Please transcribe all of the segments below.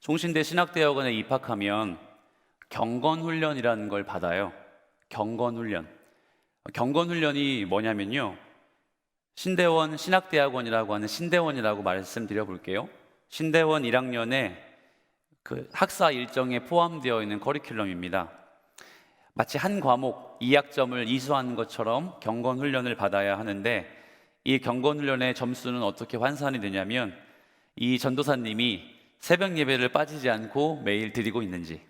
종신대 신학대학원에 입학하면 경건훈련이라는 걸 받아요. 경건훈련. 경건훈련이 뭐냐면요, 신대원 신학대학원이라고 하는 신대원이라고 말씀드려 볼게요. 신대원 1학년에 그 학사 일정에 포함되어 있는 커리큘럼입니다. 마치 한 과목 2학점을 이수하는 것처럼 경건훈련을 받아야 하는데, 이 경건훈련의 점수는 어떻게 환산이 되냐면, 이 전도사님이 새벽 예배를 빠지지 않고 매일 드리고 있는지,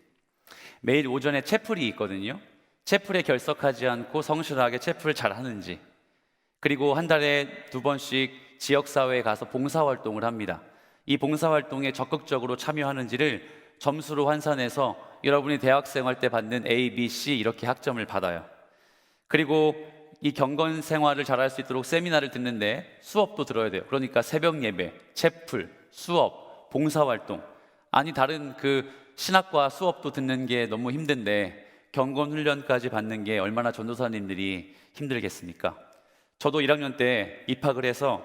매일 오전에 채플이 있거든요. 채플에 결석하지 않고 성실하게 채플을 잘 하는지, 그리고 한 달에 2번씩 지역사회에 가서 봉사활동을 합니다. 이 봉사활동에 적극적으로 참여하는지를 점수로 환산해서 여러분이 대학생활 때 받는 A, B, C 이렇게 학점을 받아요. 그리고 이 경건 생활을 잘할 수 있도록 세미나를 듣는데 수업도 들어야 돼요. 그러니까 새벽 예배, 채플, 수업, 봉사활동, 아니 다른 그 신학과 수업도 듣는 게 너무 힘든데 경건 훈련까지 받는 게 얼마나 전도사님들이 힘들겠습니까? 저도 1학년 때 입학을 해서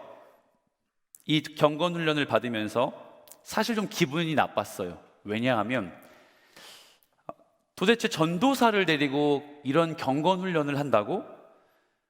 이 경건 훈련을 받으면서 사실 좀 기분이 나빴어요. 왜냐하면 도대체 전도사를 데리고 이런 경건 훈련을 한다고?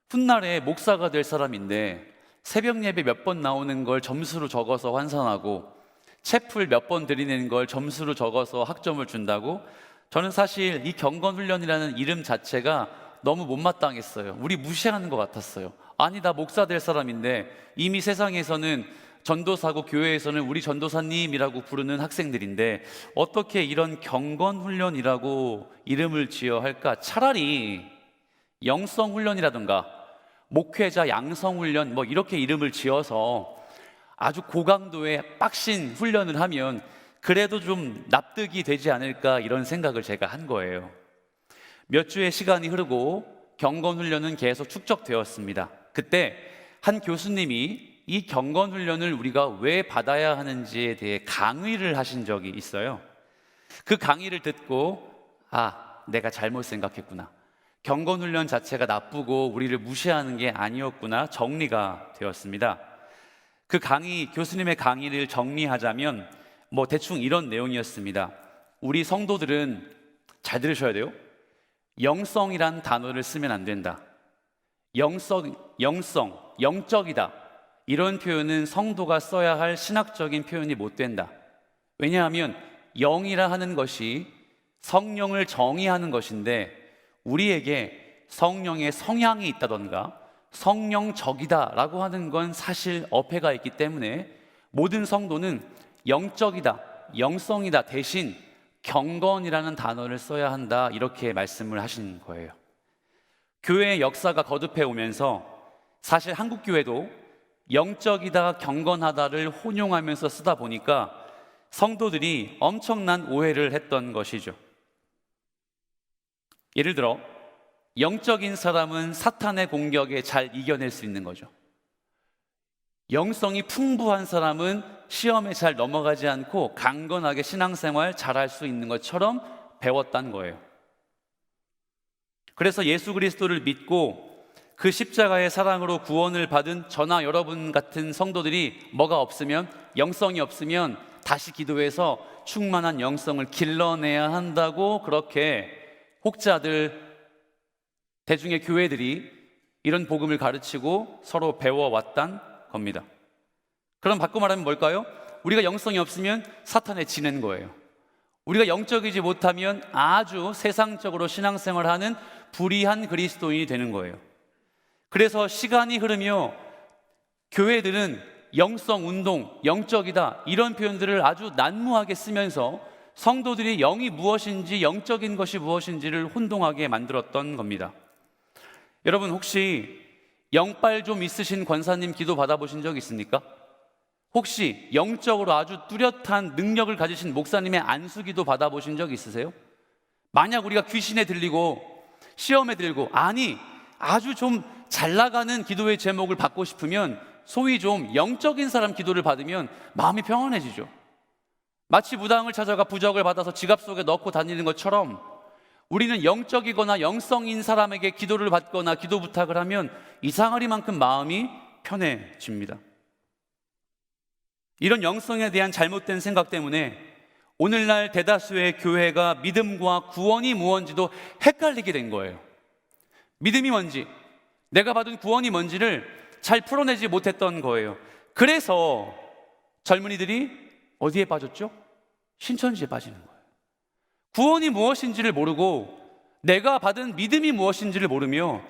훗날에 목사가 될 사람인데 새벽 예배 몇 번 나오는 걸 점수로 적어서 환산하고 채플 몇 번 드리는 걸 점수로 적어서 학점을 준다고? 저는 사실 이 경건 훈련이라는 이름 자체가 너무 못마땅했어요. 우리 무시하는 것 같았어요. 아니, 나 목사 될 사람인데 이미 세상에서는 전도사고 교회에서는 우리 전도사님이라고 부르는 학생들인데 어떻게 이런 경건훈련이라고 이름을 지어야 할까? 차라리 영성훈련이라든가 목회자 양성훈련 뭐 이렇게 이름을 지어서 아주 고강도의 빡신 훈련을 하면 그래도 좀 납득이 되지 않을까, 이런 생각을 제가 한 거예요. 몇 주의 시간이 흐르고 경건훈련은 계속 축적되었습니다. 그때 한 교수님이 이 경건훈련을 우리가 왜 받아야 하는지에 대해 강의를 하신 적이 있어요. 그 강의를 듣고 내가 잘못 생각했구나, 경건훈련 자체가 나쁘고 우리를 무시하는 게 아니었구나, 정리가 되었습니다. 그 교수님의 강의를 정리하자면 대충 이런 내용이었습니다. 우리 성도들은, 잘 들으셔야 돼요, 영성이란 단어를 쓰면 안 된다. 영적이다, 이런 표현은 성도가 써야 할 신학적인 표현이 못 된다. 왜냐하면 영이라 하는 것이 성령을 정의하는 것인데 우리에게 성령의 성향이 있다던가 성령적이다 라고 하는 건 사실 어폐가 있기 때문에 모든 성도는 영적이다, 영성이다 대신 경건이라는 단어를 써야 한다, 이렇게 말씀을 하신 거예요. 교회의 역사가 거듭해 오면서 사실 한국 교회도 영적이다, 경건하다를 혼용하면서 쓰다 보니까 성도들이 엄청난 오해를 했던 것이죠. 예를 들어 영적인 사람은 사탄의 공격에 잘 이겨낼 수 있는 거죠. 영성이 풍부한 사람은 시험에 잘 넘어가지 않고 강건하게 신앙생활 잘할 수 있는 것처럼 배웠다는 거예요. 그래서 예수 그리스도를 믿고 그 십자가의 사랑으로 구원을 받은 저나 여러분 같은 성도들이 뭐가 없으면, 영성이 없으면 다시 기도해서 충만한 영성을 길러내야 한다고, 그렇게 혹자들, 대중의 교회들이 이런 복음을 가르치고 서로 배워왔단 겁니다. 그럼 바꿔 말하면 뭘까요? 우리가 영성이 없으면 사탄에 지는 거예요. 우리가 영적이지 못하면 아주 세상적으로 신앙생활하는 불의한 그리스도인이 되는 거예요. 그래서 시간이 흐르며 교회들은 영성운동, 영적이다, 이런 표현들을 아주 난무하게 쓰면서 성도들이 영이 무엇인지, 영적인 것이 무엇인지를 혼동하게 만들었던 겁니다. 여러분, 혹시 영빨 좀 있으신 권사님 기도 받아보신 적 있습니까? 혹시 영적으로 아주 뚜렷한 능력을 가지신 목사님의 안수기도 받아보신 적 있으세요? 만약 우리가 귀신에 들리고 시험에 들고, 아주 좀 잘 나가는 기도의 제목을 받고 싶으면 소위 좀 영적인 사람 기도를 받으면 마음이 평안해지죠. 마치 무당을 찾아가 부적을 받아서 지갑 속에 넣고 다니는 것처럼 우리는 영적이거나 영성인 사람에게 기도를 받거나 기도 부탁을 하면 이상하리만큼 마음이 편해집니다. 이런 영성에 대한 잘못된 생각 때문에 오늘날 대다수의 교회가 믿음과 구원이 무엇인지도 헷갈리게 된 거예요. 믿음이 뭔지, 내가 받은 구원이 뭔지를 잘 풀어내지 못했던 거예요. 그래서 젊은이들이 어디에 빠졌죠? 신천지에 빠지는 거예요. 구원이 무엇인지를 모르고 내가 받은 믿음이 무엇인지를 모르며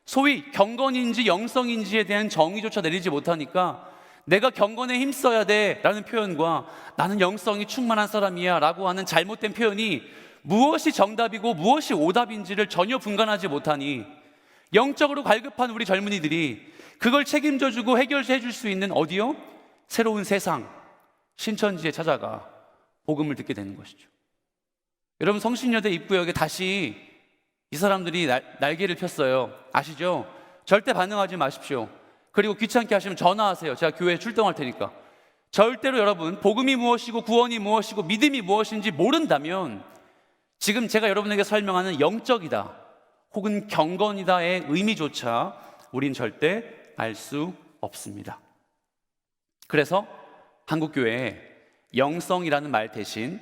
소위 경건인지 영성인지에 대한 정의조차 내리지 못하니까 내가 경건에 힘써야 돼 라는 표현과 나는 영성이 충만한 사람이야 라고 하는 잘못된 표현이 무엇이 정답이고 무엇이 오답인지를 전혀 분간하지 못하니 영적으로 갈급한 우리 젊은이들이 그걸 책임져주고 해결해 줄 수 있는 어디요? 새로운 세상, 신천지에 찾아가 복음을 듣게 되는 것이죠. 여러분, 성신여대 입구역에 다시 이 사람들이 날개를 폈어요. 아시죠? 절대 반응하지 마십시오. 그리고 귀찮게 하시면 전화하세요. 제가 교회에 출동할 테니까. 절대로 여러분, 복음이 무엇이고 구원이 무엇이고 믿음이 무엇인지 모른다면 지금 제가 여러분에게 설명하는 영적이다 혹은 경건이다의 의미조차 우린 절대 알 수 없습니다. 그래서 한국교회에 영성이라는 말 대신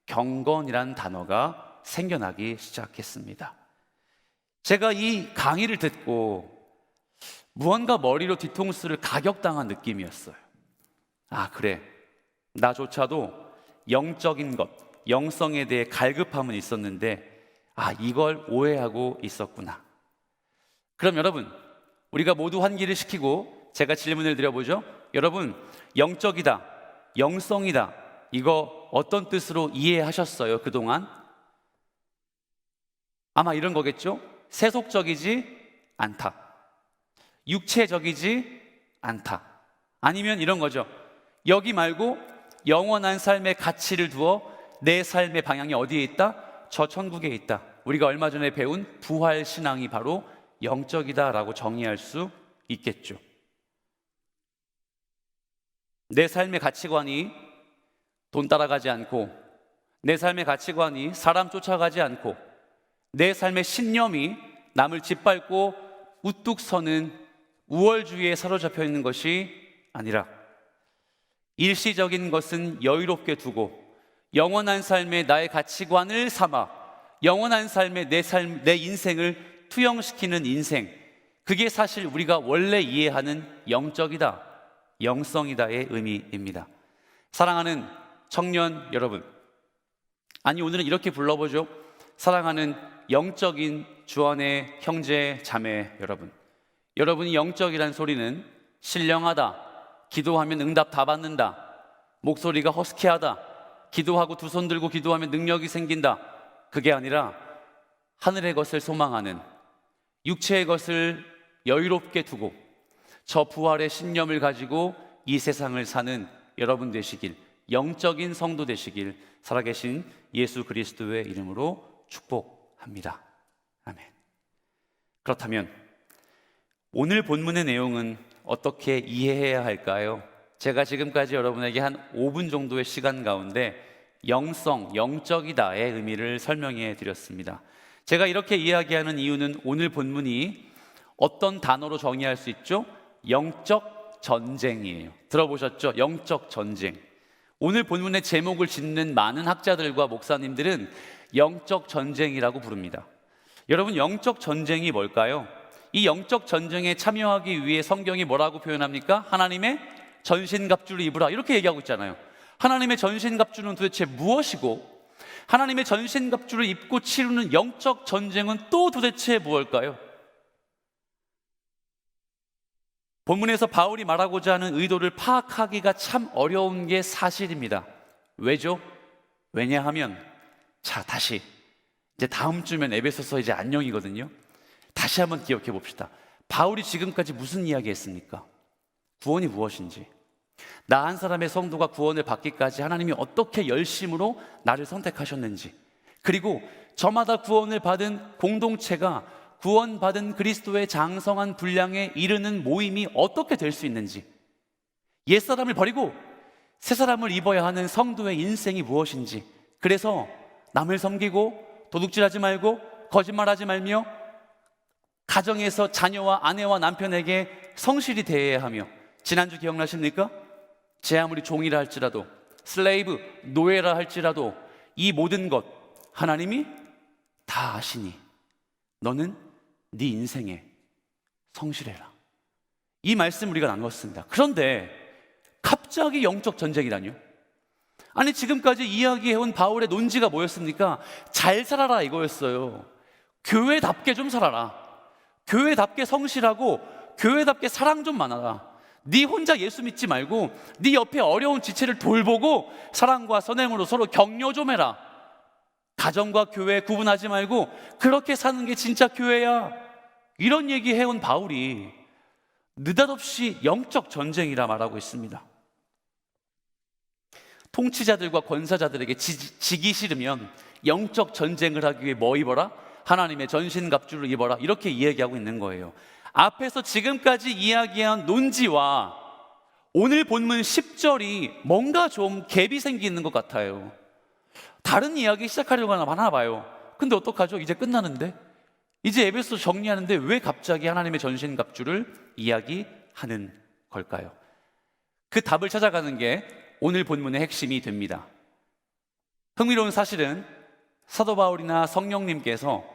경건이라는 단어가 생겨나기 시작했습니다. 제가 이 강의를 듣고 무언가 머리로 뒤통수를 가격당한 느낌이었어요. 아, 그래, 나조차도 영적인 것, 영성에 대해 갈급함은 있었는데 이걸 오해하고 있었구나. 그럼 여러분, 우리가 모두 환기를 시키고 제가 질문을 드려보죠. 여러분, 영적이다, 영성이다, 이거 어떤 뜻으로 이해하셨어요, 그동안? 아마 이런 거겠죠? 세속적이지 않다, 육체적이지 않다, 아니면 이런 거죠. 여기 말고 영원한 삶의 가치를 두어 내 삶의 방향이 어디에 있다? 저 천국에 있다. 우리가 얼마 전에 배운 부활 신앙이 바로 영적이다라고 정의할 수 있겠죠. 내 삶의 가치관이 돈 따라가지 않고, 내 삶의 가치관이 사람 쫓아가지 않고, 내 삶의 신념이 남을 짓밟고 우뚝 서는 우월주의에 사로잡혀 있는 것이 아니라 일시적인 것은 여유롭게 두고 영원한 삶에 나의 가치관을 삼아 영원한 삶에 내 인생을 투영시키는 인생, 그게 사실 우리가 원래 이해하는 영적이다, 영성이다의 의미입니다. 사랑하는 청년 여러분, 아니 오늘은 이렇게 불러보죠. 사랑하는 영적인 주안의 형제 자매 여러분, 여러분이 영적이란 소리는 신령하다, 기도하면 응답 다 받는다, 목소리가 허스키하다, 기도하고 두 손 들고 기도하면 능력이 생긴다, 그게 아니라 하늘의 것을 소망하는, 육체의 것을 여유롭게 두고 저 부활의 신념을 가지고 이 세상을 사는 여러분 되시길, 영적인 성도 되시길 살아계신 예수 그리스도의 이름으로 축복합니다. 아멘. 그렇다면 오늘 본문의 내용은 어떻게 이해해야 할까요? 제가 지금까지 여러분에게 한 5분 정도의 시간 가운데 영성, 영적이다의 의미를 설명해 드렸습니다. 제가 이렇게 이야기하는 이유는 오늘 본문이 어떤 단어로 정의할 수 있죠? 영적 전쟁이에요. 들어보셨죠? 영적 전쟁. 오늘 본문의 제목을 짓는 많은 학자들과 목사님들은 영적 전쟁이라고 부릅니다. 여러분, 영적 전쟁이 뭘까요? 이 영적 전쟁에 참여하기 위해 성경이 뭐라고 표현합니까? 하나님의 전신갑주를 입으라, 이렇게 얘기하고 있잖아요. 하나님의 전신갑주는 도대체 무엇이고, 하나님의 전신갑주를 입고 치르는 영적 전쟁은 또 도대체 무엇일까요? 본문에서 바울이 말하고자 하는 의도를 파악하기가 참 어려운 게 사실입니다. 왜죠? 왜냐하면 다시 이제 다음 주면 에베소서 이제 안녕이거든요. 다시 한번 기억해 봅시다. 바울이 지금까지 무슨 이야기 했습니까? 구원이 무엇인지, 나 한 사람의 성도가 구원을 받기까지 하나님이 어떻게 열심으로 나를 선택하셨는지, 그리고 저마다 구원을 받은 공동체가 구원받은 그리스도의 장성한 분량에 이르는 모임이 어떻게 될 수 있는지, 옛사람을 버리고 새사람을 입어야 하는 성도의 인생이 무엇인지, 그래서 남을 섬기고 도둑질하지 말고 거짓말하지 말며 가정에서 자녀와 아내와 남편에게 성실히 대해야 하며, 지난주 기억나십니까? 제 아무리 종이라 할지라도 슬레이브, 노예라 할지라도 이 모든 것 하나님이 다 아시니 너는 네 인생에 성실해라. 이 말씀 우리가 나누었습니다. 그런데 갑자기 영적 전쟁이라뇨? 아니, 지금까지 이야기해온 바울의 논지가 뭐였습니까? 잘 살아라 이거였어요. 교회답게 좀 살아라. 교회답게 성실하고 교회답게 사랑 좀 많아라. 네 혼자 예수 믿지 말고 네 옆에 어려운 지체를 돌보고 사랑과 선행으로 서로 격려 좀 해라. 가정과 교회 구분하지 말고 그렇게 사는 게 진짜 교회야. 이런 얘기 해온 바울이 느닷없이 영적 전쟁이라 말하고 있습니다. 통치자들과 권사자들에게 지기 싫으면 영적 전쟁을 하기 위해 뭐 입어라? 하나님의 전신갑주를 입어라. 이렇게 이야기하고 있는 거예요. 앞에서 지금까지 이야기한 논지와 오늘 본문 10절이 뭔가 좀 갭이 생기는 것 같아요. 다른 이야기 시작하려고 하나 봐요. 근데 어떡하죠? 이제 끝나는데? 이제 에베소 정리하는데 왜 갑자기 하나님의 전신갑주를 이야기하는 걸까요? 그 답을 찾아가는 게 오늘 본문의 핵심이 됩니다. 흥미로운 사실은 사도 바울이나 성령님께서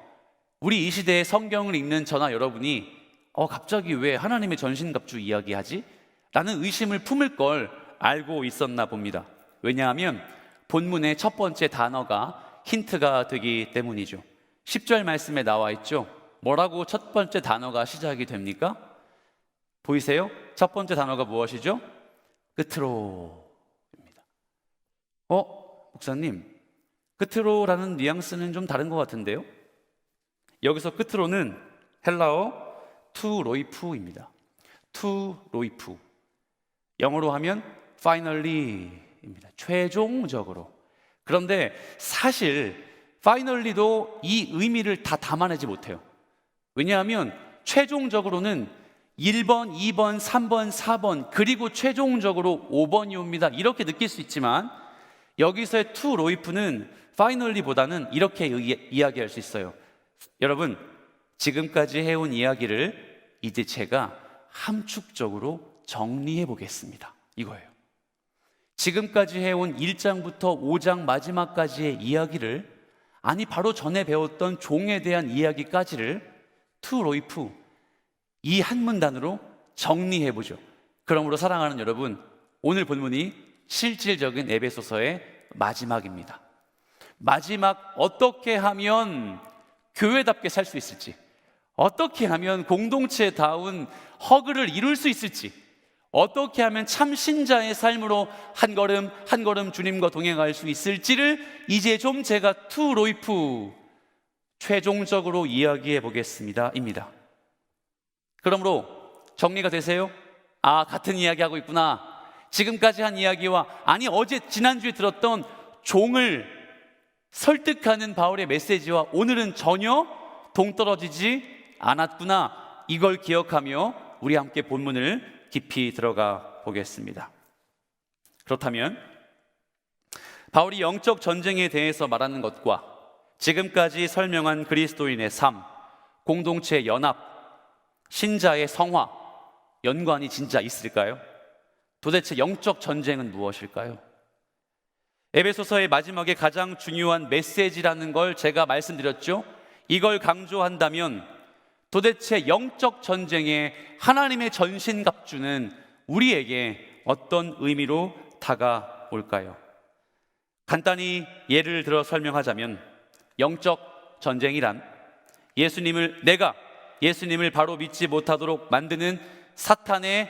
우리 이 시대에 성경을 읽는 저나 여러분이 갑자기 왜 하나님의 전신갑주 이야기하지? 라는 의심을 품을 걸 알고 있었나 봅니다. 왜냐하면 본문의 첫 번째 단어가 힌트가 되기 때문이죠. 10절 말씀에 나와 있죠. 뭐라고 첫 번째 단어가 시작이 됩니까? 보이세요? 첫 번째 단어가 무엇이죠? 끝으로. 목사님, 끝으로라는 뉘앙스는 좀 다른 것 같은데요? 여기서 끝으로는 헬라어 투 로이프입니다. 투 로이프. 영어로 하면 finally입니다. 최종적으로. 그런데 사실 finally도 이 의미를 다 담아내지 못해요. 왜냐하면 최종적으로는 1번, 2번, 3번, 4번 그리고 최종적으로 5번이 옵니다. 이렇게 느낄 수 있지만 여기서의 투 로이프는 파이널리보다는 이렇게 이야기할 수 있어요. 여러분, 지금까지 해온 이야기를 이제 제가 함축적으로 정리해 보겠습니다. 이거예요. 지금까지 해온 1장부터 5장 마지막까지의 이야기를, 아니 바로 전에 배웠던 종에 대한 이야기까지를 투 로이프, 이 한 문단으로 정리해 보죠. 그러므로 사랑하는 여러분, 오늘 본문이 실질적인 에베소서의 마지막입니다. 마지막, 어떻게 하면 교회답게 살 수 있을지, 어떻게 하면 공동체다운 허그를 이룰 수 있을지, 어떻게 하면 참 신자의 삶으로 한 걸음 한 걸음 주님과 동행할 수 있을지를 이제 좀 제가 투 로이프, 최종적으로 이야기해 보겠습니다 입니다. 그러므로 정리가 되세요? 같은 이야기 하고 있구나. 지금까지 한 이야기와, 아니 어제 지난주에 들었던 종을 설득하는 바울의 메시지와 오늘은 전혀 동떨어지지 않았구나. 이걸 기억하며 우리 함께 본문을 깊이 들어가 보겠습니다. 그렇다면 바울이 영적 전쟁에 대해서 말하는 것과 지금까지 설명한 그리스도인의 삶, 공동체 연합, 신자의 성화, 연관이 진짜 있을까요? 도대체 영적 전쟁은 무엇일까요? 에베소서의 마지막에 가장 중요한 메시지라는 걸 제가 말씀드렸죠. 이걸 강조한다면 도대체 영적 전쟁에 하나님의 전신갑주는 우리에게 어떤 의미로 다가올까요? 간단히 예를 들어 설명하자면, 영적 전쟁이란 내가 예수님을 바로 믿지 못하도록 만드는 사탄의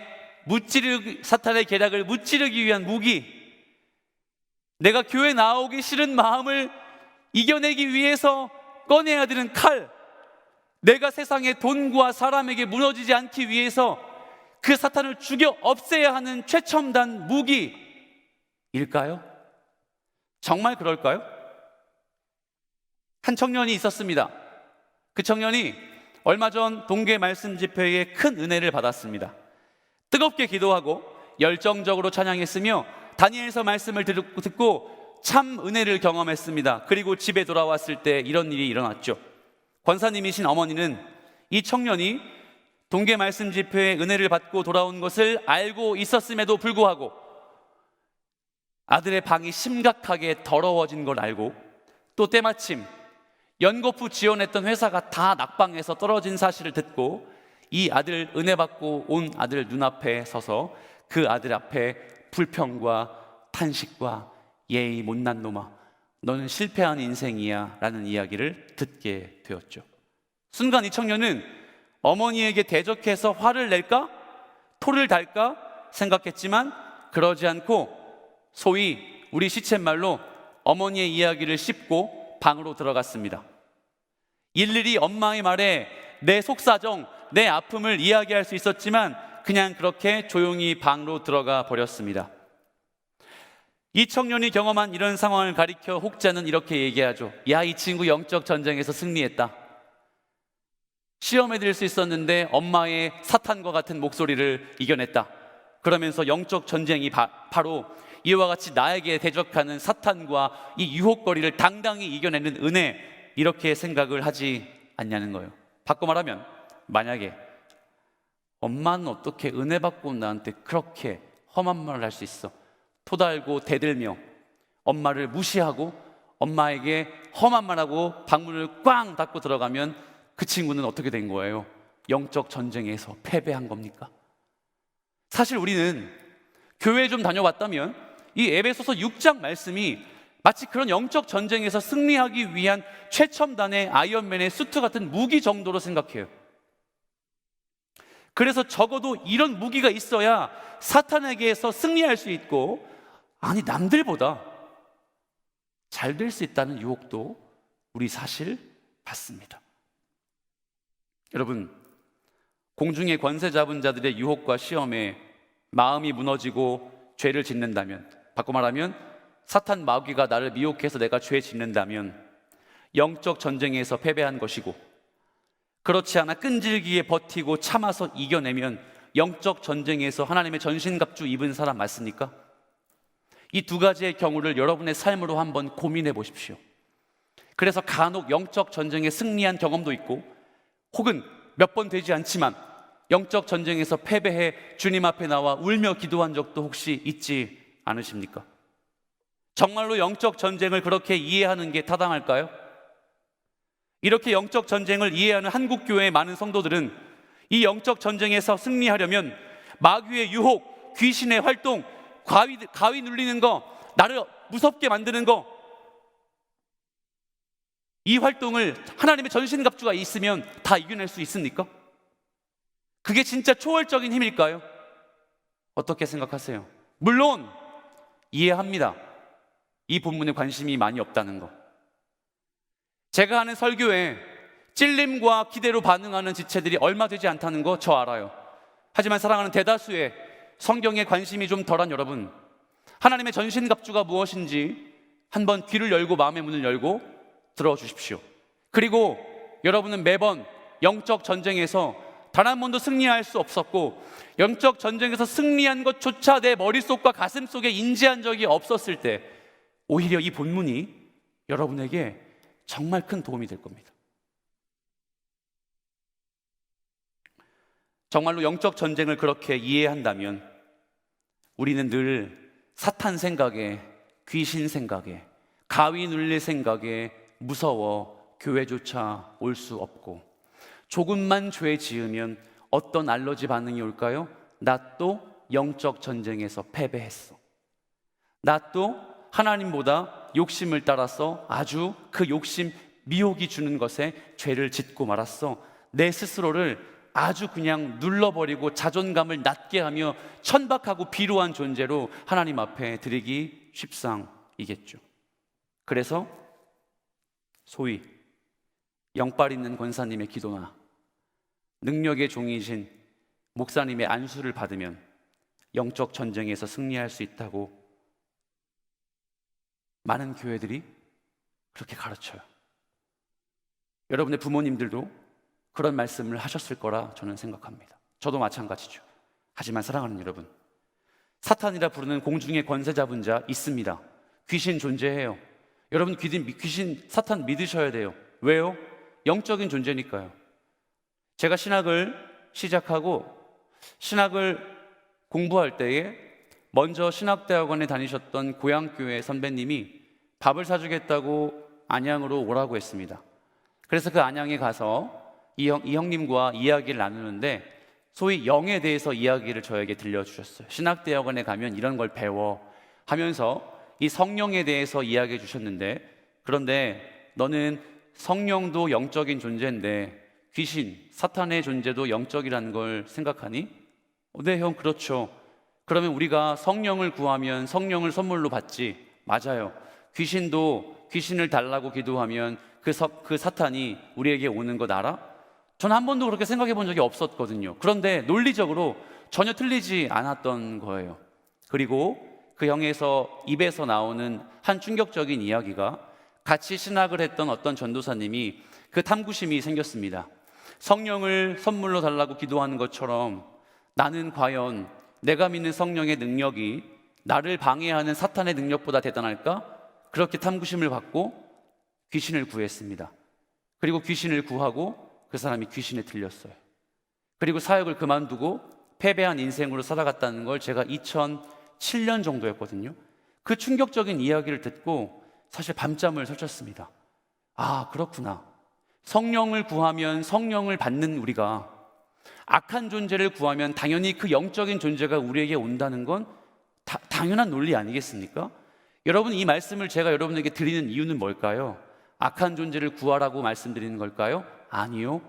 계략을 무찌르기 위한 무기, 내가 교회 나오기 싫은 마음을 이겨내기 위해서 꺼내야 되는 칼, 내가 세상의 돈과 사람에게 무너지지 않기 위해서 그 사탄을 죽여 없애야 하는 최첨단 무기일까요? 정말 그럴까요? 한 청년이 있었습니다. 그 청년이 얼마 전 동계 말씀 집회에 큰 은혜를 받았습니다. 뜨겁게 기도하고 열정적으로 찬양했으며 다니엘서 말씀을 듣고 참 은혜를 경험했습니다. 그리고 집에 돌아왔을 때 이런 일이 일어났죠. 권사님이신 어머니는 이 청년이 동계 말씀 집회에 은혜를 받고 돌아온 것을 알고 있었음에도 불구하고 아들의 방이 심각하게 더러워진 걸 알고, 또 때마침 연거푸 지원했던 회사가 다 낙방해서 떨어진 사실을 듣고 이 아들, 은혜 받고 온 아들 눈앞에 서서 그 아들 앞에 불평과 탄식과 예의 못난 놈아, 너는 실패한 인생이야 라는 이야기를 듣게 되었죠. 순간 이 청년은 어머니에게 대적해서 화를 낼까? 토를 달까? 생각했지만 그러지 않고 소위 우리 시쳇말로 어머니의 이야기를 씹고 방으로 들어갔습니다. 일일이 엄마의 말에 내 속사정, 내 아픔을 이야기할 수 있었지만 그냥 그렇게 조용히 방으로 들어가 버렸습니다. 이 청년이 경험한 이런 상황을 가리켜 혹자는 이렇게 얘기하죠. 야, 이 친구 영적 전쟁에서 승리했다. 시험에 들 수 있었는데 엄마의 사탄과 같은 목소리를 이겨냈다. 그러면서 영적 전쟁이 바로 이와 같이 나에게 대적하는 사탄과 이 유혹거리를 당당히 이겨내는 은혜, 이렇게 생각을 하지 않냐는 거예요. 바꿔 말하면 만약에 엄마는 어떻게 은혜 받고 온 나한테 그렇게 험한 말을 할 수 있어? 토달고 대들며 엄마를 무시하고 엄마에게 험한 말하고 방문을 꽝 닫고 들어가면 그 친구는 어떻게 된 거예요? 영적 전쟁에서 패배한 겁니까? 사실 우리는 교회 좀 다녀왔다면 이 에베소서 6장 말씀이 마치 그런 영적 전쟁에서 승리하기 위한 최첨단의 아이언맨의 수트 같은 무기 정도로 생각해요. 그래서 적어도 이런 무기가 있어야 사탄에게서 승리할 수 있고, 아니 남들보다 잘 될 수 있다는 유혹도 우리 사실 받습니다. 여러분, 공중의 권세 잡은 자들의 유혹과 시험에 마음이 무너지고 죄를 짓는다면, 바꿔 말하면 사탄 마귀가 나를 미혹해서 내가 죄 짓는다면 영적 전쟁에서 패배한 것이고, 그렇지 않아 끈질기게 버티고 참아서 이겨내면 영적 전쟁에서 하나님의 전신갑주 입은 사람 맞습니까? 이 두 가지의 경우를 여러분의 삶으로 한번 고민해 보십시오. 그래서 간혹 영적 전쟁에 승리한 경험도 있고, 혹은 몇 번 되지 않지만 영적 전쟁에서 패배해 주님 앞에 나와 울며 기도한 적도 혹시 있지 않으십니까? 정말로 영적 전쟁을 그렇게 이해하는 게 타당할까요? 이렇게 영적 전쟁을 이해하는 한국교회의 많은 성도들은 이 영적 전쟁에서 승리하려면 마귀의 유혹, 귀신의 활동, 가위 눌리는 거, 나를 무섭게 만드는 거, 이 활동을 하나님의 전신갑주가 있으면 다 이겨낼 수 있습니까? 그게 진짜 초월적인 힘일까요? 어떻게 생각하세요? 물론 이해합니다. 이 본문에 관심이 많이 없다는 거. 제가 하는 설교에 찔림과 기대로 반응하는 지체들이 얼마 되지 않다는 거 저 알아요. 하지만 사랑하는 대다수의 성경에 관심이 좀 덜한 여러분, 하나님의 전신갑주가 무엇인지 한번 귀를 열고 마음의 문을 열고 들어주십시오. 그리고 여러분은 매번 영적 전쟁에서 단 한 번도 승리할 수 없었고, 영적 전쟁에서 승리한 것조차 내 머릿속과 가슴속에 인지한 적이 없었을 때 오히려 이 본문이 여러분에게 정말 큰 도움이 될 겁니다. 정말로 영적 전쟁을 그렇게 이해한다면 우리는 늘 사탄 생각에, 귀신 생각에, 가위 눌릴 생각에 무서워 교회조차 올 수 없고, 조금만 죄 지으면 어떤 알러지 반응이 올까요? 나 또 영적 전쟁에서 패배했어. 나 또 하나님보다 욕심을 따라서 아주 그 욕심, 미혹이 주는 것에 죄를 짓고 말았어. 내 스스로를 아주 그냥 눌러버리고 자존감을 낮게 하며 천박하고 비루한 존재로 하나님 앞에 드리기 쉽상이겠죠. 그래서 소위 영빨 있는 권사님의 기도나 능력의 종이신 목사님의 안수를 받으면 영적 전쟁에서 승리할 수 있다고 많은 교회들이 그렇게 가르쳐요. 여러분의 부모님들도 그런 말씀을 하셨을 거라 저는 생각합니다. 저도 마찬가지죠. 하지만 사랑하는 여러분, 사탄이라 부르는 공중의 권세 잡은 자 있습니다. 귀신 존재해요. 여러분 귀신, 사탄 믿으셔야 돼요. 왜요? 영적인 존재니까요. 제가 신학을 시작하고 신학을 공부할 때에 먼저 신학대학원에 다니셨던 고향교회 선배님이 밥을 사주겠다고 안양으로 오라고 했습니다. 그래서 그 안양에 가서 이 형님과 이야기를 나누는데 소위 영에 대해서 이야기를 저에게 들려주셨어요. 신학대학원에 가면 이런 걸 배워 하면서 이 성령에 대해서 이야기해 주셨는데, 그런데 너는 성령도 영적인 존재인데 귀신, 사탄의 존재도 영적이라는 걸 생각하니? 네, 형, 그렇죠. 그러면 우리가 성령을 구하면 성령을 선물로 받지. 맞아요. 귀신도 귀신을 달라고 기도하면 그 사탄이 우리에게 오는 것 알아? 저는 한 번도 그렇게 생각해 본 적이 없었거든요. 그런데 논리적으로 전혀 틀리지 않았던 거예요. 그리고 그 형에서 입에서 나오는 한 충격적인 이야기가, 같이 신학을 했던 어떤 전도사님이 그 탐구심이 생겼습니다. 성령을 선물로 달라고 기도하는 것처럼 나는 과연 내가 믿는 성령의 능력이 나를 방해하는 사탄의 능력보다 대단할까? 그렇게 탐구심을 갖고 귀신을 구했습니다. 그리고 귀신을 구하고 그 사람이 귀신에 들렸어요. 그리고 사역을 그만두고 패배한 인생으로 살아갔다는 걸 제가 2007년 정도였거든요. 그 충격적인 이야기를 듣고 사실 밤잠을 설쳤습니다. 아, 그렇구나. 성령을 구하면 성령을 받는 우리가 악한 존재를 구하면 당연히 그 영적인 존재가 우리에게 온다는 건 당연한 논리 아니겠습니까? 여러분, 이 말씀을 제가 여러분에게 드리는 이유는 뭘까요? 악한 존재를 구하라고 말씀드리는 걸까요? 아니요.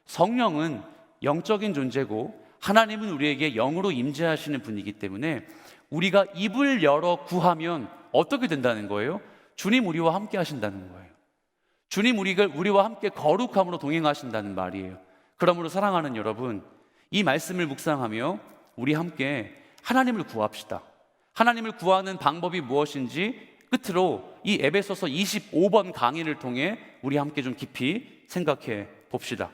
성령은 영적인 존재고 하나님은 우리에게 영으로 임재하시는 분이기 때문에 우리가 입을 열어 구하면 어떻게 된다는 거예요? 주님 우리와 함께 하신다는 거예요. 주님 우리와 함께 거룩함으로 동행하신다는 말이에요. 그러므로 사랑하는 여러분, 이 말씀을 묵상하며 우리 함께 하나님을 구합시다. 하나님을 구하는 방법이 무엇인지 끝으로 이 에베소서 25번 강의를 통해 우리 함께 좀 깊이 생각해 봅시다.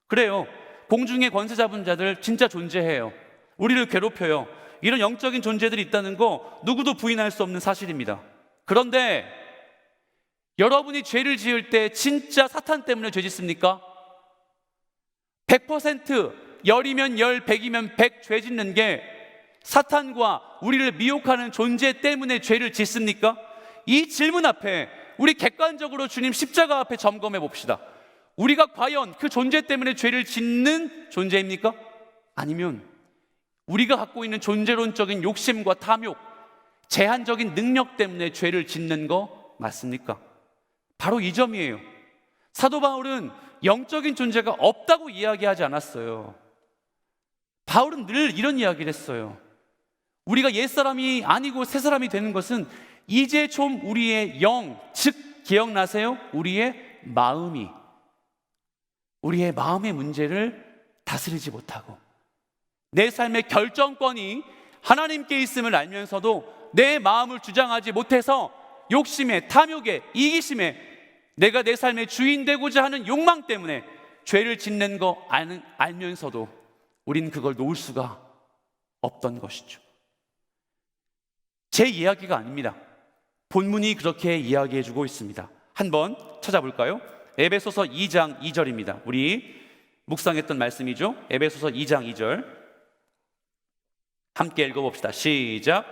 그래요, 공중의 권세 잡은 자들 진짜 존재해요. 우리를 괴롭혀요. 이런 영적인 존재들이 있다는 거 누구도 부인할 수 없는 사실입니다. 그런데 여러분이 죄를 지을 때 진짜 사탄 때문에 죄 짓습니까? 100% 열이면 열, 100이면 100 죄 짓는 게 사탄과 우리를 미혹하는 존재 때문에 죄를 짓습니까? 이 질문 앞에 우리 객관적으로 주님 십자가 앞에 점검해 봅시다. 우리가 과연 그 존재 때문에 죄를 짓는 존재입니까? 아니면 우리가 갖고 있는 존재론적인 욕심과 탐욕, 제한적인 능력 때문에 죄를 짓는 거 맞습니까? 바로 이 점이에요. 사도 바울은 영적인 존재가 없다고 이야기하지 않았어요. 바울은 늘 이런 이야기를 했어요. 우리가 옛사람이 아니고 새사람이 되는 것은 이제 좀 우리의 영, 즉 기억나세요? 우리의 마음의 문제를 다스리지 못하고 내 삶의 결정권이 하나님께 있음을 알면서도 내 마음을 주장하지 못해서 욕심에, 탐욕에, 이기심에 내가 내 삶의 주인 되고자 하는 욕망 때문에 죄를 짓는 거 알면서도 우린 그걸 놓을 수가 없던 것이죠. 제 이야기가 아닙니다. 본문이 그렇게 이야기해주고 있습니다. 한번 찾아볼까요? 에베소서 2장 2절입니다. 우리 묵상했던 말씀이죠. 에베소서 2장 2절 함께 읽어봅시다. 시작.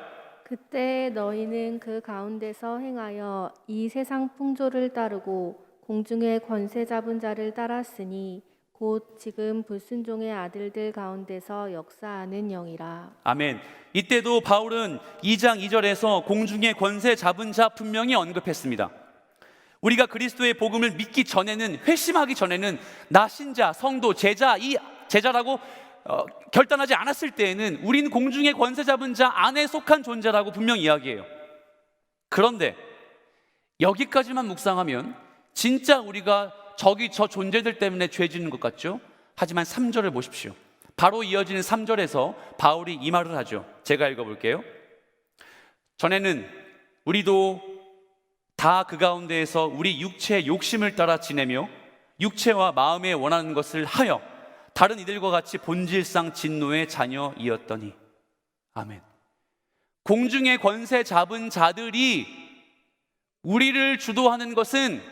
그때 너희는 그 가운데서 행하여 이 세상 풍조를 따르고 공중의 권세 잡은 자를 따랐으니 곧 지금 불순종의 아들들 가운데서 역사하는 영이라. 아멘. 이때도 바울은 2장 2절에서 공중의 권세 잡은 자 분명히 언급했습니다. 우리가 그리스도의 복음을 믿기 전에는, 회심하기 전에는 나 신자, 성도, 제자, 이 제자라고 결단하지 않았을 때에는 우린 공중의 권세 잡은 자 안에 속한 존재라고 분명히 이야기해요. 그런데 여기까지만 묵상하면 진짜 우리가 저 존재들 때문에 죄 짓는 것 같죠? 하지만 3절을 보십시오. 바로 이어지는 3절에서 바울이 이 말을 하죠. 제가 읽어볼게요. 전에는 우리도 다 그 가운데에서 우리 육체의 욕심을 따라 지내며 육체와 마음에 원하는 것을 하여 다른 이들과 같이 본질상 진노의 자녀이었더니. 아멘. 공중의 권세 잡은 자들이 우리를 주도하는 것은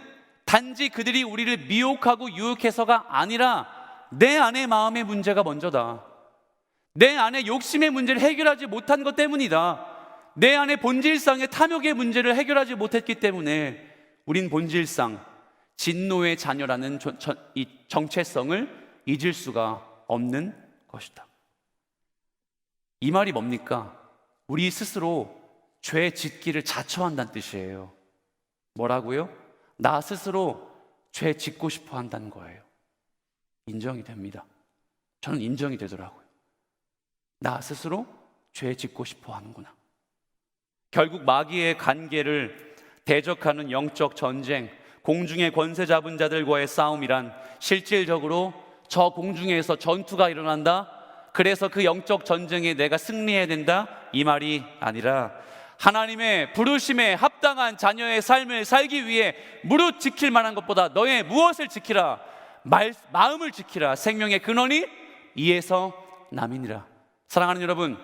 단지 그들이 우리를 미혹하고 유혹해서가 아니라 내 안의 마음의 문제가 먼저다. 내 안에 욕심의 문제를 해결하지 못한 것 때문이다. 내 안에 본질상의 탐욕의 문제를 해결하지 못했기 때문에 우린 본질상 진노의 자녀라는 이 정체성을 잊을 수가 없는 것이다. 이 말이 뭡니까? 우리 스스로 죄 짓기를 자처한다는 뜻이에요. 뭐라고요? 나 스스로 죄 짓고 싶어 한다는 거예요. 인정이 됩니다. 저는 인정이 되더라고요. 나 스스로 죄 짓고 싶어 하는구나. 결국 마귀의 관계를 대적하는 영적 전쟁, 공중의 권세 잡은 자들과의 싸움이란 실질적으로 저 공중에서 전투가 일어난다. 그래서 그 영적 전쟁에 내가 승리해야 된다. 이 말이 아니라 하나님의 부르심에 합당한 자녀의 삶을 살기 위해 무릇 지킬 만한 것보다 너의 무엇을 지키라. 마음을 지키라. 생명의 근원이 이에서 남이니라. 사랑하는 여러분,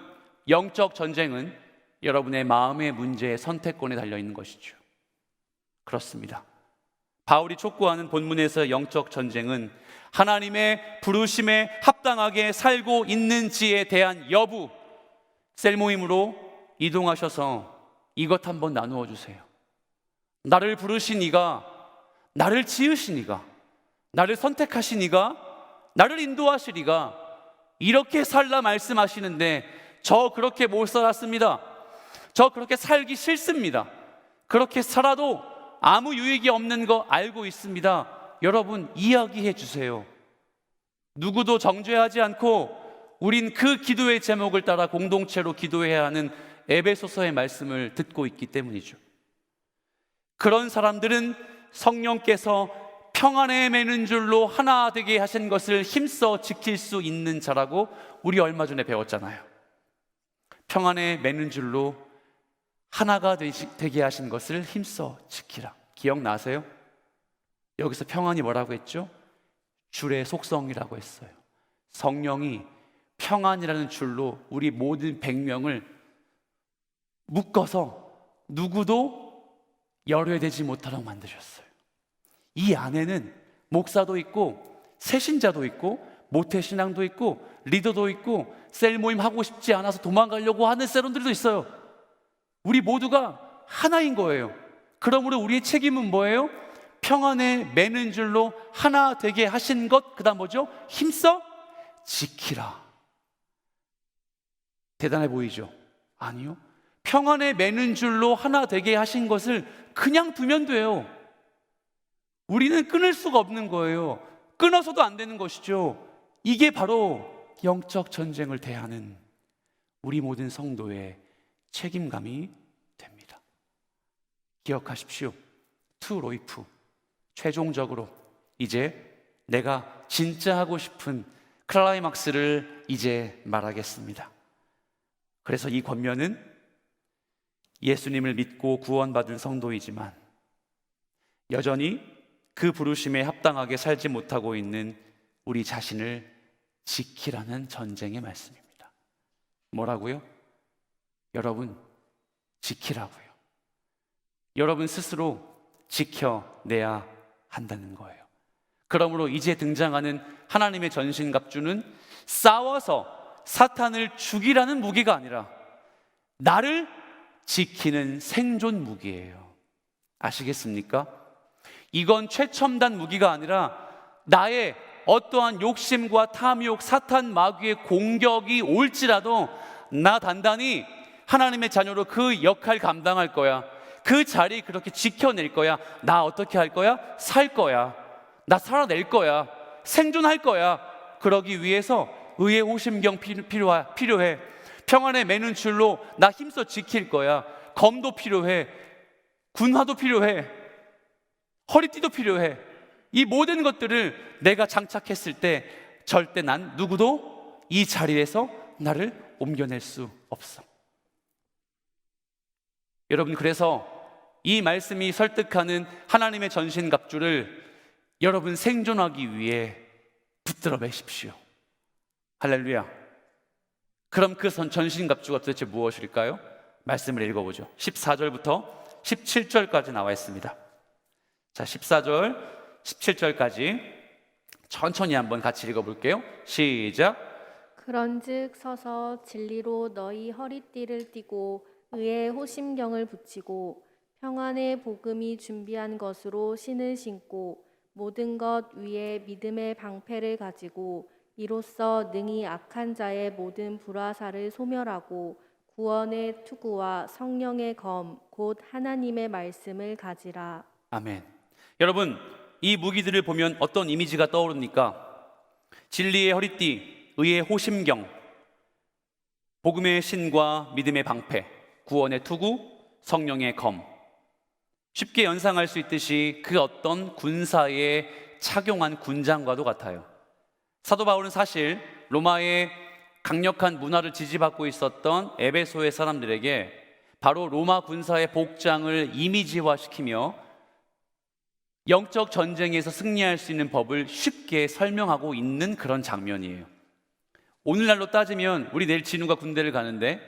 영적 전쟁은 여러분의 마음의 문제의 선택권에 달려있는 것이죠. 그렇습니다. 바울이 촉구하는 본문에서 영적 전쟁은 하나님의 부르심에 합당하게 살고 있는지에 대한 여부, 셀모임으로 이동하셔서 이것 한번 나누어 주세요. 나를 부르신 이가, 나를 지으신 이가, 나를 선택하신 이가, 나를 인도하실 이가 이렇게 살라 말씀하시는데 저 그렇게 못 살았습니다. 저 그렇게 살기 싫습니다. 그렇게 살아도 아무 유익이 없는 거 알고 있습니다. 여러분 이야기해 주세요. 누구도 정죄하지 않고 우린 그 기도의 제목을 따라 공동체로 기도해야 하는 에베소서의 말씀을 듣고 있기 때문이죠. 그런 사람들은 성령께서 평안에 매는 줄로 하나 되게 하신 것을 힘써 지킬 수 있는 자라고 우리 얼마 전에 배웠잖아요. 평안에 매는 줄로 하나가 되게 하신 것을 힘써 지키라. 기억나세요? 여기서 평안이 뭐라고 했죠? 줄의 속성이라고 했어요. 성령이 평안이라는 줄로 우리 모든 100명을 묶어서 누구도 열외되지 못하도록 만드셨어요. 이 안에는 목사도 있고 새신자도 있고 모태신앙도 있고 리더도 있고 셀 모임 하고 싶지 않아서 도망가려고 하는 세론들도 있어요. 우리 모두가 하나인 거예요. 그러므로 우리의 책임은 뭐예요? 평안에 매는 줄로 하나 되게 하신 것, 그 다음 뭐죠? 힘써 지키라. 대단해 보이죠? 아니요. 평안에 매는 줄로 하나 되게 하신 것을 그냥 두면 돼요. 우리는 끊을 수가 없는 거예요. 끊어서도 안 되는 것이죠. 이게 바로 영적 전쟁을 대하는 우리 모든 성도의 책임감이 됩니다. 기억하십시오. 투로이프. 최종적으로 이제 내가 진짜 하고 싶은 클라이막스를 이제 말하겠습니다. 그래서 이 권면은 예수님을 믿고 구원받은 성도이지만 여전히 그 부르심에 합당하게 살지 못하고 있는 우리 자신을 지키라는 전쟁의 말씀입니다. 뭐라고요? 여러분, 지키라고요. 여러분 스스로 지켜내야 한다는 거예요. 그러므로 이제 등장하는 하나님의 전신갑주는 싸워서 사탄을 죽이라는 무기가 아니라 나를 지키는 생존 무기예요. 아시겠습니까? 이건 최첨단 무기가 아니라 나의 어떠한 욕심과 탐욕, 사탄 마귀의 공격이 올지라도 나 단단히 하나님의 자녀로 그 역할 감당할 거야. 그 자리 그렇게 지켜낼 거야. 나 어떻게 할 거야? 살 거야. 나 살아낼 거야. 생존할 거야. 그러기 위해서 의의 호심경 필요해. 평안에 매는 줄로 나 힘써 지킬 거야. 검도 필요해. 군화도 필요해. 허리띠도 필요해. 이 모든 것들을 내가 장착했을 때 절대 난 누구도 이 자리에서 나를 옮겨낼 수 없어. 여러분, 그래서 이 말씀이 설득하는 하나님의 전신갑주를 여러분 생존하기 위해 붙들어 매십시오. 할렐루야. 그럼 그 전신갑주가 도대체 무엇일까요? 말씀을 읽어보죠. 14절부터 17절까지 나와 있습니다. 자, 14절, 17절까지 천천히 한번 같이 읽어볼게요. 시작. 그런즉 서서 진리로 너희 허리띠를 띠고 의의 호심경을 붙이고 평안의 복음이 준비한 것으로 신을 신고 모든 것 위에 믿음의 방패를 가지고 이로써 능히 악한 자의 모든 불화살을 소멸하고 구원의 투구와 성령의 검 곧 하나님의 말씀을 가지라. 아멘. 여러분, 이 무기들을 보면 어떤 이미지가 떠오릅니까? 진리의 허리띠, 의의 호심경, 복음의 신과 믿음의 방패, 구원의 투구, 성령의 검. 쉽게 연상할 수 있듯이 그 어떤 군사에 착용한 군장과도 같아요. 사도 바울은 사실 로마의 강력한 문화를 지지받고 있었던 에베소의 사람들에게 바로 로마 군사의 복장을 이미지화시키며 영적 전쟁에서 승리할 수 있는 법을 쉽게 설명하고 있는 그런 장면이에요. 오늘날로 따지면 우리 내일 진우가 군대를 가는데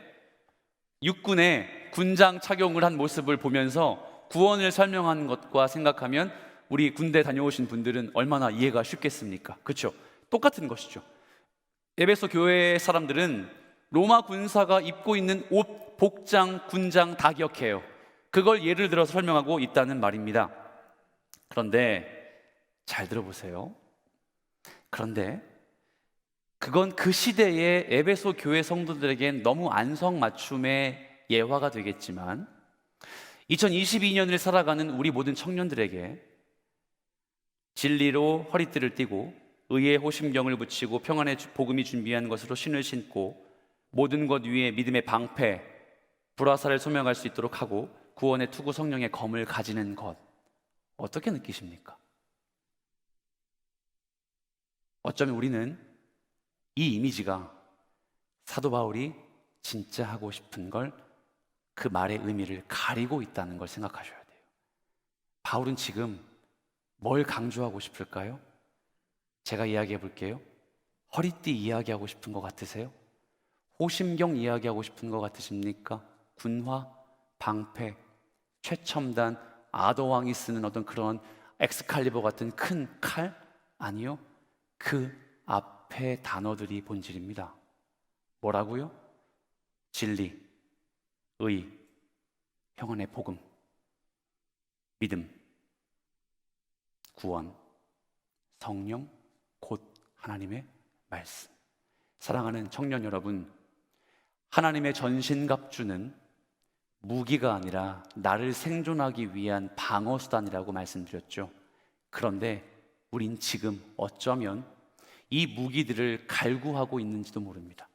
육군의 군장 착용을 한 모습을 보면서 구원을 설명하는 것과 생각하면 우리 군대 다녀오신 분들은 얼마나 이해가 쉽겠습니까? 그렇죠? 똑같은 것이죠. 에베소 교회 사람들은 로마 군사가 입고 있는 옷, 복장, 군장 다 기억해요. 그걸 예를 들어서 설명하고 있다는 말입니다. 그런데 잘 들어보세요. 그런데 그건 그 시대의 에베소 교회 성도들에겐 너무 안성맞춤의 예화가 되겠지만 2022년을 살아가는 우리 모든 청년들에게 진리로 허리띠를 띠고 의의 호심경을 붙이고 평안의 복음이 준비한 것으로 신을 신고 모든 것 위에 믿음의 방패, 불화살을 소명할 수 있도록 하고 구원의 투구 성령의 검을 가지는 것, 어떻게 느끼십니까? 어쩌면 우리는 이 이미지가 사도 바울이 진짜 하고 싶은 걸, 그 말의 의미를 가리고 있다는 걸 생각하셔야 돼요. 바울은 지금 뭘 강조하고 싶을까요? 제가 이야기해 볼게요. 허리띠 이야기하고 싶은 것 같으세요? 호심경 이야기하고 싶은 것 같으십니까? 군화, 방패, 최첨단 아더왕이 쓰는 어떤 그런 엑스칼리버 같은 큰 칼? 아니요. 그 앞에 단어들이 본질입니다. 뭐라고요? 진리, 의, 평안의 복음, 믿음, 구원, 성령, 곧 하나님의 말씀. 사랑하는 청년 여러분, 하나님의 전신갑주는 무기가 아니라 나를 생존하기 위한 방어수단이라고 말씀드렸죠. 그런데 우린 지금 어쩌면 이 무기들을 갈구하고 있는지도 모릅니다.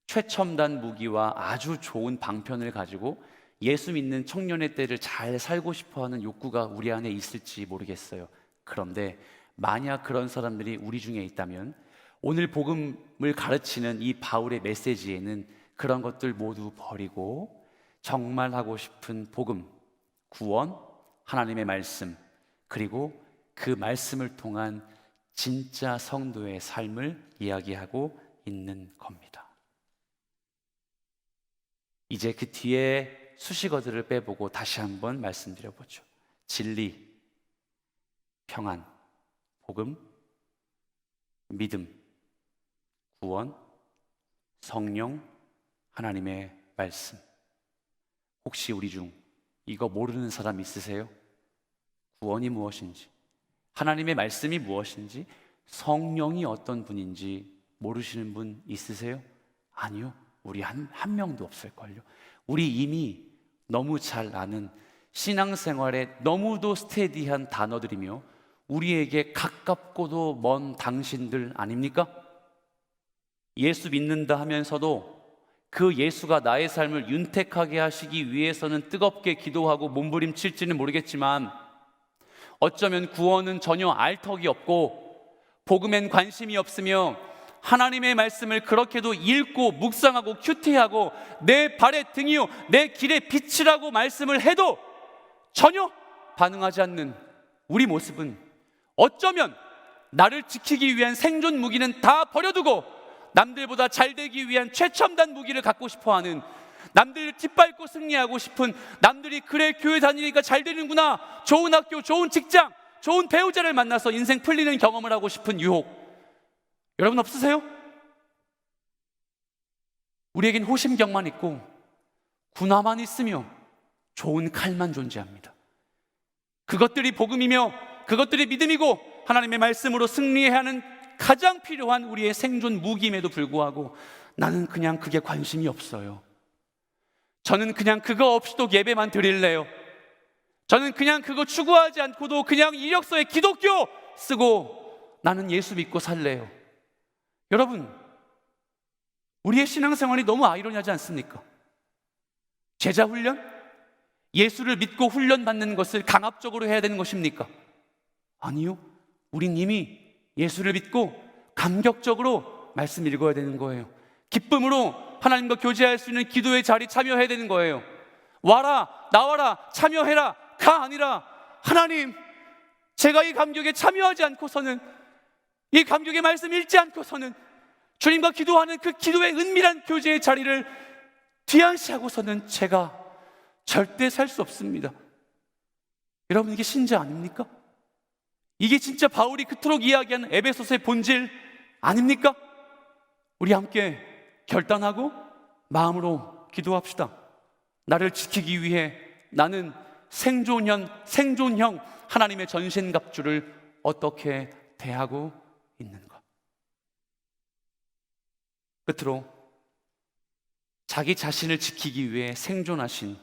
최첨단 무기와 아주 좋은 방편을 가지고 예수 믿는 청년의 때를 잘 살고 싶어하는 욕구가 우리 안에 있을지 모르겠어요. 그런데 만약 그런 사람들이 우리 중에 있다면 오늘 복음을 가르치는 이 바울의 메시지에는 그런 것들 모두 버리고 정말 하고 싶은 복음, 구원, 하나님의 말씀, 그리고 그 말씀을 통한 진짜 성도의 삶을 이야기하고 있는 겁니다. 이제 그 뒤에 수식어들을 빼보고 다시 한번 말씀드려보죠. 진리, 평안, 복음, 믿음, 구원, 성령, 하나님의 말씀. 혹시 우리 중 이거 모르는 사람 있으세요? 구원이 무엇인지, 하나님의 말씀이 무엇인지, 성령이 어떤 분인지 모르시는 분 있으세요? 아니요. 우리 한 명도 없을걸요. 우리 이미 너무 잘 아는 신앙생활에 너무도 스테디한 단어들이며 우리에게 가깝고도 먼 당신들 아닙니까? 예수 믿는다 하면서도 그 예수가 나의 삶을 윤택하게 하시기 위해서는 뜨겁게 기도하고 몸부림칠지는 모르겠지만 어쩌면 구원은 전혀 알 턱이 없고 복음엔 관심이 없으며 하나님의 말씀을 그렇게도 읽고 묵상하고 큐티하고 내 발의 등이요 내 길의 빛이라고 말씀을 해도 전혀 반응하지 않는 우리 모습은 어쩌면 나를 지키기 위한 생존 무기는 다 버려두고 남들보다 잘 되기 위한 최첨단 무기를 갖고 싶어하는, 남들을 뒷밟고 승리하고 싶은, 남들이 그래 교회 다니니까 잘 되는구나, 좋은 학교, 좋은 직장, 좋은 배우자를 만나서 인생 풀리는 경험을 하고 싶은 유혹, 여러분 없으세요? 우리에겐 호심경만 있고 군화만 있으며 좋은 칼만 존재합니다. 그것들이 복음이며 그것들이 믿음이고 하나님의 말씀으로 승리해야 하는 가장 필요한 우리의 생존 무기임에도 불구하고 나는 그냥 그게 관심이 없어요. 저는 그냥 그거 없이도 예배만 드릴래요. 저는 그냥 그거 추구하지 않고도 그냥 이력서에 기독교 쓰고 나는 예수 믿고 살래요. 여러분, 우리의 신앙생활이 너무 아이러니하지 않습니까? 제자 훈련? 예수를 믿고 훈련받는 것을 강압적으로 해야 되는 것입니까? 아니요. 우린 이미 예수를 믿고 감격적으로 말씀 읽어야 되는 거예요. 기쁨으로 하나님과 교제할 수 있는 기도의 자리 참여해야 되는 거예요. 와라, 나와라, 참여해라 가 아니라 하나님, 제가 이 감격에 참여하지 않고서는, 이 감격의 말씀 읽지 않고서는, 주님과 기도하는 그 기도의 은밀한 교제의 자리를 뒤안시하고서는 제가 절대 살 수 없습니다. 여러분, 이게 신자 아닙니까? 이게 진짜 바울이 그토록 이야기하는 에베소서의 본질 아닙니까? 우리 함께 결단하고 마음으로 기도합시다. 나를 지키기 위해 나는 생존형 하나님의 전신갑주를 어떻게 대하고 있는가? 끝으로 자기 자신을 지키기 위해 생존하신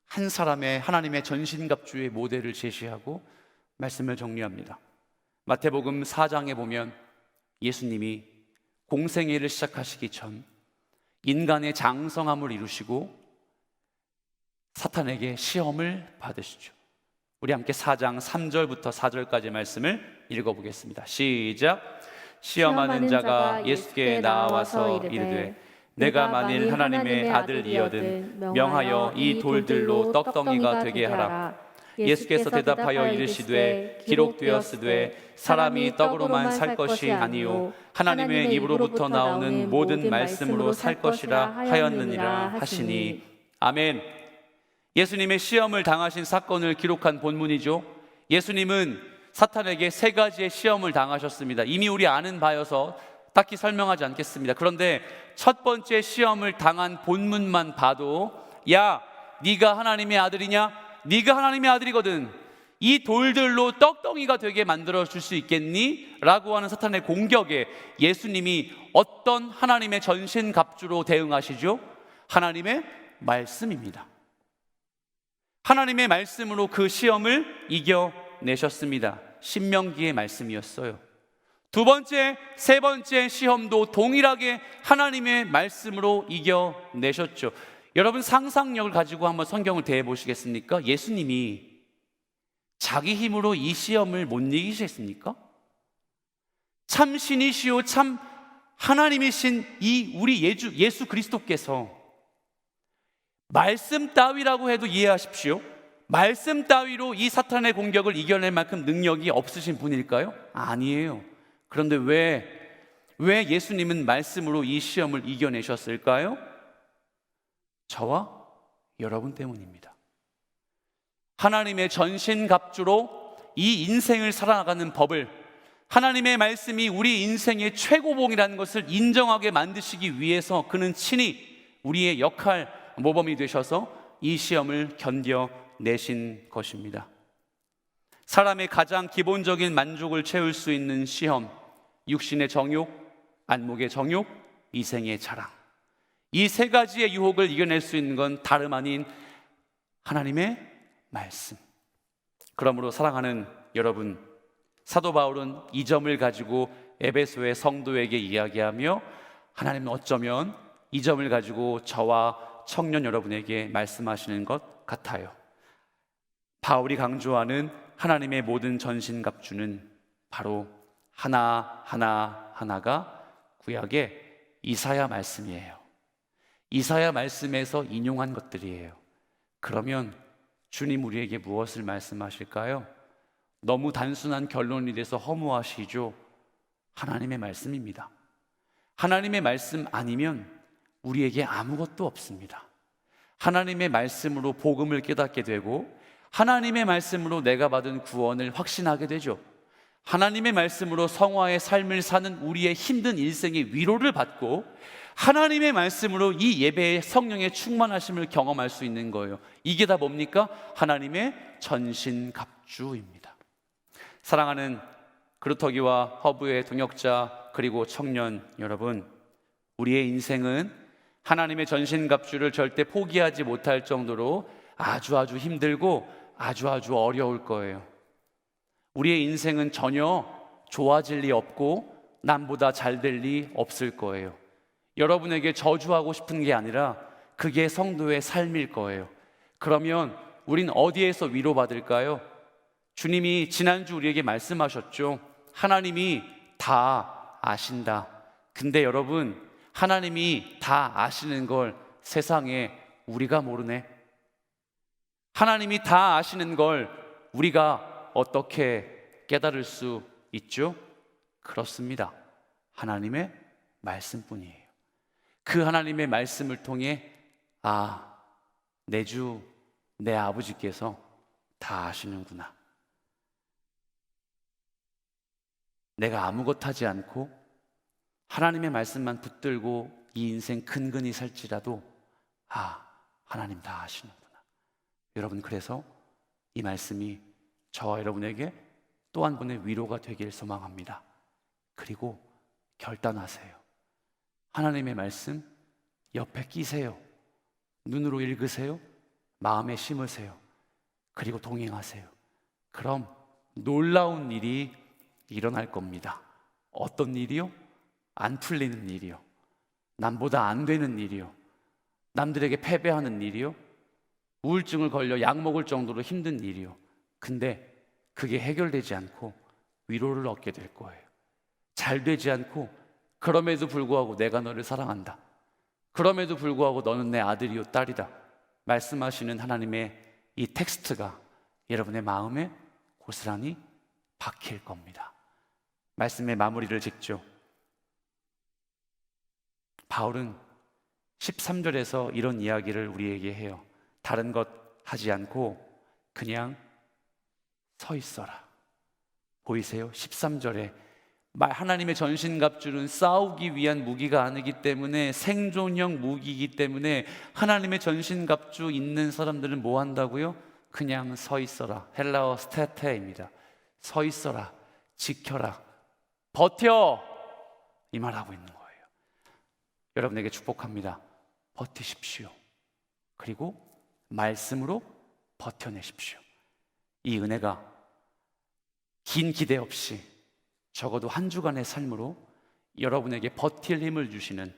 한 사람의 하나님의 전신갑주의 모델을 제시하고 말씀을 정리합니다. 마태복음 4장에 보면 예수님이 공생애를 시작하시기 전 인간의 장성함을 이루시고 사탄에게 시험을 받으시죠. 우리 함께 4장 3절부터 4절까지 말씀을 읽어보겠습니다. 시작. 시험하는 자가 예수께 나와서 이르되 내가 만일 하나님의 아들이여든 명하여 이 돌들로 떡덩이가 되게 하라. 예수께서 대답하여 이르시되 기록되었으되 사람이 떡으로만 살 것이 아니요 하나님의 입으로부터 나오는 모든 말씀으로 살 것이라 하였느니라 하시니. 아멘. 예수님의 시험을 당하신 사건을 기록한 본문이죠. 예수님은 사탄에게 3가지의 시험을 당하셨습니다. 이미 우리 아는 바여서 딱히 설명하지 않겠습니다. 그런데 첫 번째 시험을 당한 본문만 봐도 야, 네가 하나님의 아들이냐? 네가 하나님의 아들이거든. 이 돌들로 떡덩이가 되게 만들어 줄 수 있겠니? 라고 하는 사탄의 공격에 예수님이 어떤 하나님의 전신갑주로 대응하시죠? 하나님의 말씀입니다. 하나님의 말씀으로 그 시험을 이겨내셨습니다. 신명기의 말씀이었어요. 두 번째, 세 번째 시험도 동일하게 하나님의 말씀으로 이겨내셨죠. 여러분, 상상력을 가지고 한번 성경을 대해보시겠습니까? 예수님이 자기 힘으로 이 시험을 못 이기셨습니까? 참 신이시오 참 하나님이신 이 우리 예수 그리스도께서 말씀 따위라고 해도 이해하십시오. 말씀 따위로 이 사탄의 공격을 이겨낼 만큼 능력이 없으신 분일까요? 아니에요. 그런데 왜 예수님은 말씀으로 이 시험을 이겨내셨을까요? 저와 여러분 때문입니다. 하나님의 전신갑주로 이 인생을 살아나가는 법을, 하나님의 말씀이 우리 인생의 최고봉이라는 것을 인정하게 만드시기 위해서 그는 친히 우리의 역할 모범이 되셔서 이 시험을 견뎌내신 것입니다. 사람의 가장 기본적인 만족을 채울 수 있는 시험, 육신의 정욕, 안목의 정욕, 이생의 자랑, 이 3가지의 유혹을 이겨낼 수 있는 건 다름 아닌 하나님의 말씀. 그러므로 사랑하는 여러분, 사도 바울은 이 점을 가지고 에베소의 성도에게 이야기하며 하나님은 어쩌면 이 점을 가지고 저와 청년 여러분에게 말씀하시는 것 같아요. 바울이 강조하는 하나님의 모든 전신갑주는 바로 하나가 구약의 이사야 말씀이에요. 이사야 말씀에서 인용한 것들이에요. 그러면 주님 우리에게 무엇을 말씀하실까요? 너무 단순한 결론이 돼서 허무하시죠? 하나님의 말씀입니다. 하나님의 말씀 아니면 우리에게 아무것도 없습니다. 하나님의 말씀으로 복음을 깨닫게 되고 하나님의 말씀으로 내가 받은 구원을 확신하게 되죠. 하나님의 말씀으로 성화의 삶을 사는 우리의 힘든 일생의 위로를 받고 하나님의 말씀으로 이 예배의 성령의 충만하심을 경험할 수 있는 거예요. 이게 다 뭡니까? 하나님의 전신갑주입니다. 사랑하는 그루터기와 허브의 동역자 그리고 청년 여러분, 우리의 인생은 하나님의 전신갑주를 절대 포기하지 못할 정도로 아주 힘들고 아주 어려울 거예요. 우리의 인생은 전혀 좋아질 리 없고 남보다 잘 될 리 없을 거예요. 여러분에게 저주하고 싶은 게 아니라 그게 성도의 삶일 거예요. 그러면 우린 어디에서 위로받을까요? 주님이 지난주 우리에게 말씀하셨죠. 하나님이 다 아신다. 근데 여러분, 하나님이 다 아시는 걸 세상에 우리가 모르네. 하나님이 다 아시는 걸 우리가 어떻게 깨달을 수 있죠? 그렇습니다. 하나님의 말씀뿐이에요. 그 하나님의 말씀을 통해 내 주, 내 아버지께서 다 아시는구나. 내가 아무것 하지 않고 하나님의 말씀만 붙들고 이 인생 근근히 살지라도 하나님 다 아시는구나. 여러분, 그래서 이 말씀이 저와 여러분에게 또 한 번의 위로가 되길 소망합니다. 그리고 결단하세요. 하나님의 말씀 옆에 끼세요. 눈으로 읽으세요. 마음에 심으세요. 그리고 동행하세요. 그럼 놀라운 일이 일어날 겁니다. 어떤 일이요? 안 풀리는 일이요. 남보다 안 되는 일이요. 남들에게 패배하는 일이요. 우울증을 걸려 약 먹을 정도로 힘든 일이요. 근데 그게 해결되지 않고 위로를 얻게 될 거예요. 잘 되지 않고 그럼에도 불구하고 내가 너를 사랑한다. 그럼에도 불구하고 너는 내 아들이요 딸이다. 말씀하시는 하나님의 이 텍스트가 여러분의 마음에 고스란히 박힐 겁니다. 말씀의 마무리를 짓죠. 바울은 13절에서 이런 이야기를 우리에게 해요. 다른 것 하지 않고 그냥 서 있어라. 보이세요? 13절에 하나님의 전신갑주는 싸우기 위한 무기가 아니기 때문에 생존형 무기이기 때문에 하나님의 전신갑주 있는 사람들은 뭐 한다고요? 그냥 서 있어라. 헬라어 스테테입니다. 서 있어라. 지켜라. 버텨. 이 말하고 있는 거예요. 여러분에게 축복합니다. 버티십시오. 그리고 말씀으로 버텨내십시오. 이 은혜가 긴 기대 없이 적어도 한 주간의 삶으로 여러분에게 버틸 힘을 주시는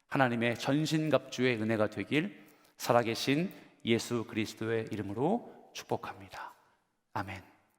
하나님의 전신갑주의 은혜가 되길 살아계신 예수 그리스도의 이름으로 축복합니다. 아멘.